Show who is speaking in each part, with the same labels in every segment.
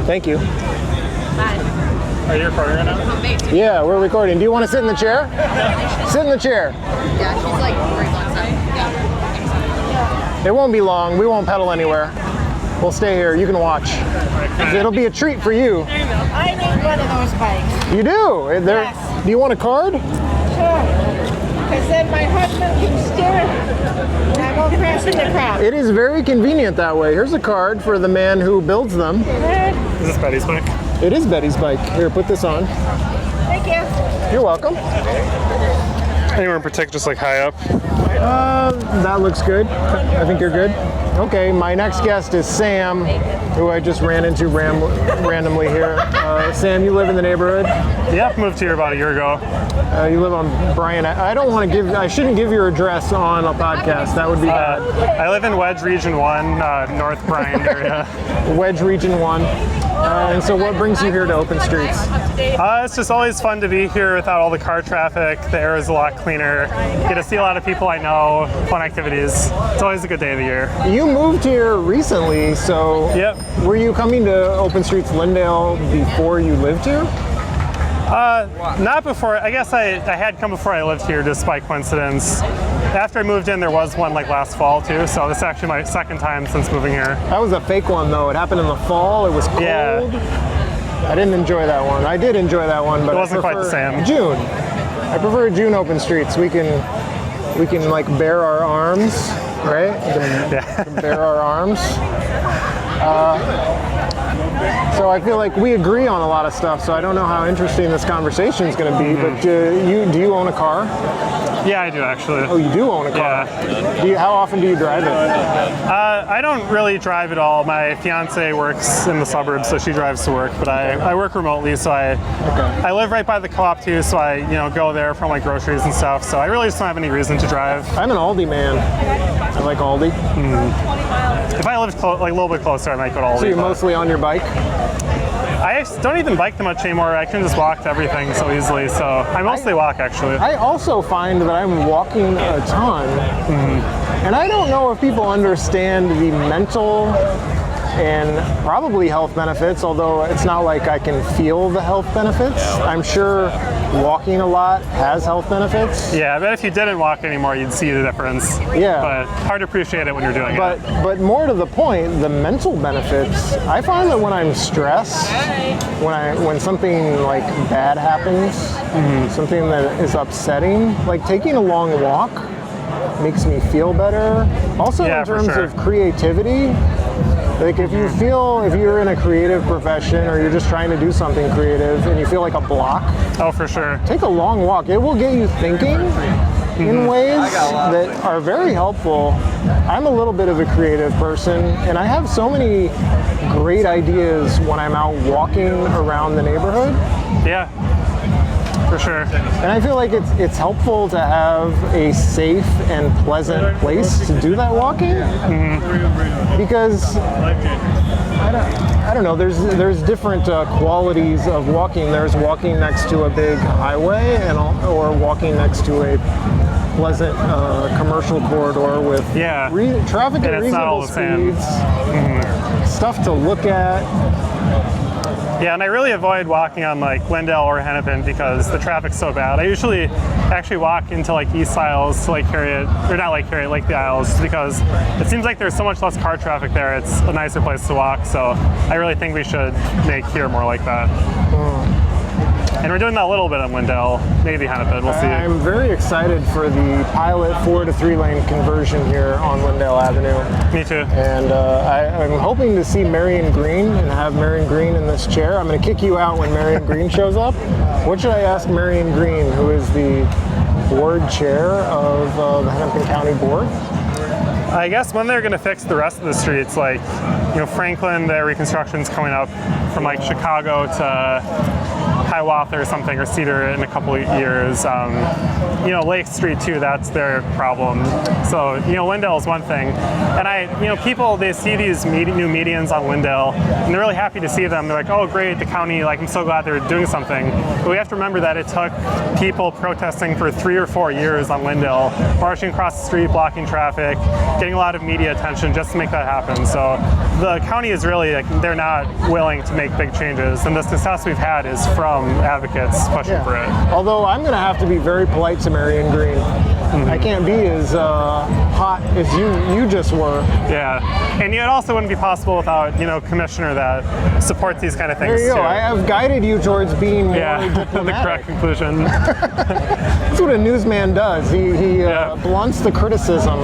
Speaker 1: Thank you.
Speaker 2: Are you recording right now?
Speaker 1: Yeah, we're recording. Do you want to sit in the chair? Sit in the chair.
Speaker 3: Yeah, she's like 3 blocks up. Yeah.
Speaker 1: It won't be long. We won't pedal anywhere. We'll stay here. You can watch. It'll be a treat for you.
Speaker 4: I need one of those bikes.
Speaker 1: You do?
Speaker 4: Yes.
Speaker 1: Do you want a card?
Speaker 4: Sure. Because then my husband can steer and I won't crash in the crowd.
Speaker 1: It is very convenient that way. Here's a card for the man who builds them.
Speaker 2: Is this Betty's bike?
Speaker 1: It is Betty's bike. Here, put this on.
Speaker 4: Thank you.
Speaker 1: You're welcome.
Speaker 2: Anywhere in particular, just like high up?
Speaker 1: That looks good. I think you're good. Okay, my next guest is Sam, who I just ran into randomly here. Sam, you live in the neighborhood?
Speaker 2: Yeah, moved here about a year ago.
Speaker 1: You live on Bryan. I shouldn't give your address on a podcast. That would be bad.
Speaker 2: I live in Wedge Region 1, North Bryan area.
Speaker 1: Wedge Region 1. And so what brings you here to Open Streets?
Speaker 2: It's just always fun to be here without all the car traffic. The air is a lot cleaner. Get to see a lot of people I know, fun activities. It's always a good day of the year.
Speaker 1: You moved here recently, so
Speaker 2: Yep.
Speaker 1: Were you coming to Open Streets Lindale before you lived here?
Speaker 2: Not before. I guess I had come before I lived here, just by coincidence. After I moved in, there was one like last fall too, so this is actually my second time since moving here.
Speaker 1: That was a fake one though. It happened in the fall. It was cold.
Speaker 2: Yeah.
Speaker 1: I didn't enjoy that one. I did enjoy that one, but
Speaker 2: It wasn't
Speaker 1: I
Speaker 2: quite the
Speaker 1: prefer
Speaker 2: same.
Speaker 1: June. I prefer June Open Streets. We can like bare our arms, right? We can bare our arms. So I feel like we agree on a lot of stuff. So I don't know how interesting this conversation is going to be. But do you own a car?
Speaker 2: Yeah, I do actually.
Speaker 1: Oh, you do own a car.
Speaker 2: Yeah.
Speaker 1: How often do you drive it?
Speaker 2: I don't really drive at all. My fiance works in the suburbs, so she drives to work. But I work remotely, so I live right by the co-op too. So I go there for like groceries and stuff. So I really just don't have any reason to drive.
Speaker 1: I'm an Aldi man. I like Aldi.
Speaker 2: If I lived like a little bit closer, I might go to Aldi.
Speaker 1: So you're mostly on your bike?
Speaker 2: I don't even bike that much anymore. I can just walk to everything so easily. So I mostly walk actually.
Speaker 1: I also find that I'm walking a ton, and I don't know if people understand the mental and probably health benefits, although it's not like I can feel the health benefits. I'm sure walking a lot has health benefits.
Speaker 2: Yeah, I bet if you didn't walk anymore, you'd see the difference.
Speaker 1: Yeah.
Speaker 2: But hard to appreciate it when you're doing it.
Speaker 1: But more to the point, the mental benefits, I find that when I'm stressed, when something like bad happens, something that is upsetting, like taking a long walk makes me feel better. Also in terms of creativity, like if you're in a creative profession or you're just trying to do something creative and you feel like a block,
Speaker 2: oh, for sure.
Speaker 1: take a long walk. It will get you thinking in ways that are very helpful. I'm a little bit of a creative person, and I have so many great ideas when I'm out walking around the neighborhood.
Speaker 2: Yeah, for sure.
Speaker 1: And I feel like it's helpful to have a safe and pleasant place to do that walking, because I don't know. There's different qualities of walking. There's walking next to a big highway, or walking next to a pleasant commercial corridor with traffic at reasonable speeds, stuff to look at.
Speaker 2: Yeah, and I really avoid walking on like Lindale or Hennepin because the traffic's so bad. I usually actually walk into like East Isles to Lake Harriet, or not Lake Harriet, Lake the Isles, because it seems like there's so much less car traffic there. It's a nicer place to walk, so I really think we should make here more like that. And we're doing that a little bit on Lindale, maybe Hennepin, we'll see.
Speaker 1: I'm very excited for the pilot 4 to 3 lane conversion here on Lindale Avenue.
Speaker 2: Me too.
Speaker 1: And I'm hoping to see Marion Green and have Marion Green in this chair. I'm going to kick you out when Marion Green shows up. What should I ask Marion Green, who is the board chair of the Hennepin County Board?
Speaker 2: I guess when they're going to fix the rest of the streets, like Franklin, the reconstruction's coming up from like Chicago to Hiawatha or something, or Cedar in a couple of years. Lake Street too, that's their problem. So, Lindale is one thing. And people, they see these new medians on Lindale, and they're really happy to see them. They're like, oh great, the county, I'm so glad they're doing something. But we have to remember that it took people protesting for 3 or 4 years on Lindale, marching across the street, blocking traffic, getting a lot of media attention just to make that happen. So the county is really, they're not willing to make big changes. And the success we've had is from advocates pushing for it.
Speaker 1: Although I'm going to have to be very polite to Marion Green. I can't be as hot as you just were.
Speaker 2: Yeah, and it also wouldn't be possible without a commissioner that supports these kind of things.
Speaker 1: There you go.
Speaker 2: Too.
Speaker 1: I have guided you towards being more
Speaker 2: the
Speaker 1: diplomatic.
Speaker 2: correct conclusion.
Speaker 1: That's what a newsman does. He blunts the criticism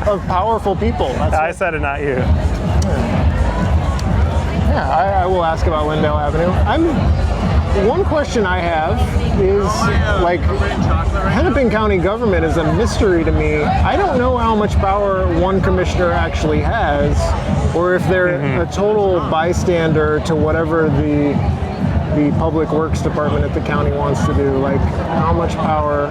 Speaker 1: of powerful people.
Speaker 2: I said it, not you.
Speaker 1: Yeah, I will ask about Lindale Avenue. One question I have is, Hennepin County government is a mystery to me. I don't know how much power one commissioner actually has, or if they're a total bystander to whatever the public works department at the county wants to do. How much power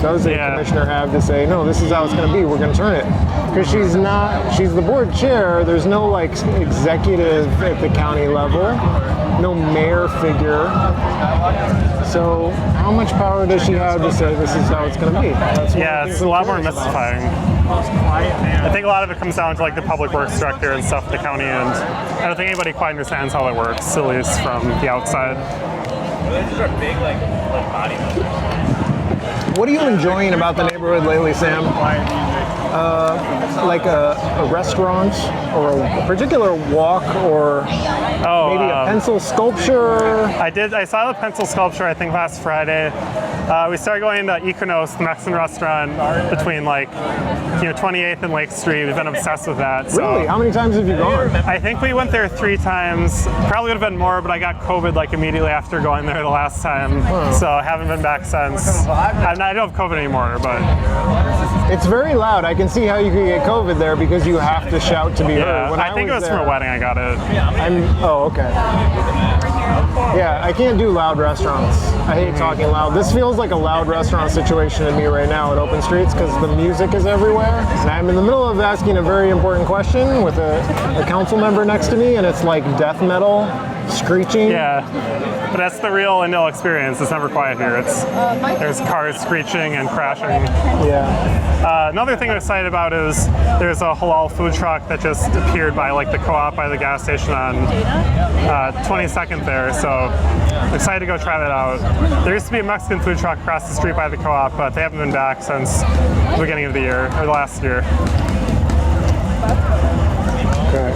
Speaker 1: does a commissioner have to say, no, this is how it's going to be, we're going to turn it? Because she's the board chair, there's no executive at the county level, no mayor figure. So how much power does she have to say this is how it's going to be?
Speaker 2: It's a lot more mystifying. I think a lot of it comes down to the public works director and stuff at the county, and I don't think anybody quite understands how it works, at least from the outside.
Speaker 5: These are big, body.
Speaker 1: What are you enjoying about the neighborhood lately, Sam? A restaurant, or a particular walk, or maybe a pencil sculpture?
Speaker 2: I saw the pencil sculpture, I think, last Friday. We started going to Econos, the Mexican restaurant, between 28th and Lake Street. We've been obsessed with that. So.
Speaker 1: Really? How many times have you gone?
Speaker 2: I think we went there 3 times. Probably would have been more, but I got COVID immediately after going there the last time. So I haven't been back since. I don't have COVID anymore, but...
Speaker 1: It's very loud. I can see how you could get COVID there because you have to shout to be heard. When
Speaker 2: I think it was from a wedding I got it.
Speaker 1: Oh, okay. Yeah, I can't do loud restaurants. I hate talking loud. This feels like a loud restaurant situation to me right now at Open Streets because the music is everywhere. And I'm in the middle of asking a very important question with a council member next to me, and it's death metal, screeching.
Speaker 2: Yeah, but that's the real Lindale experience. It's never quiet here. There's cars screeching and crashing.
Speaker 1: Yeah.
Speaker 2: Another thing I'm excited about is there's a halal food truck that just appeared by the co-op by the gas station on 22nd there. So I'm excited to go try that out. There used to be a Mexican food truck across the street by the co-op, but they haven't been back since the beginning of the year, or the last year.
Speaker 1: Okay.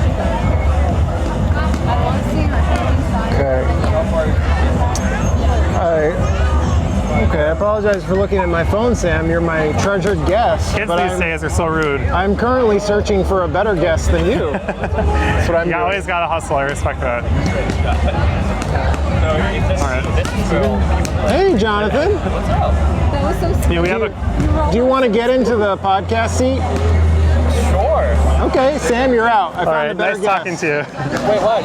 Speaker 1: Okay, I apologize for looking at my phone, Sam. You're my treasured guest.
Speaker 2: Kids these days are so rude.
Speaker 1: I'm currently searching for a better guest than you. That's what I'm doing.
Speaker 2: You always gotta hustle. I respect that. All right.
Speaker 1: Hey, Jonathan.
Speaker 3: That was so sweet.
Speaker 1: Do you want to get into the podcast seat?
Speaker 5: Sure.
Speaker 1: Okay, Sam, you're out. I found a better
Speaker 2: Nice
Speaker 1: guest.
Speaker 2: talking to you.
Speaker 5: Wait, what?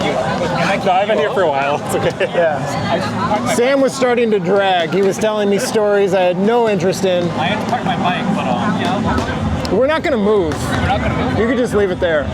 Speaker 2: No, I've been here for a while. It's okay.
Speaker 1: Yeah. Sam was starting to drag. He was telling me stories I had no interest in.
Speaker 5: I had to park my bike, but yeah.
Speaker 1: We're not going to move.
Speaker 5: We're not gonna move.
Speaker 1: You could just leave it there.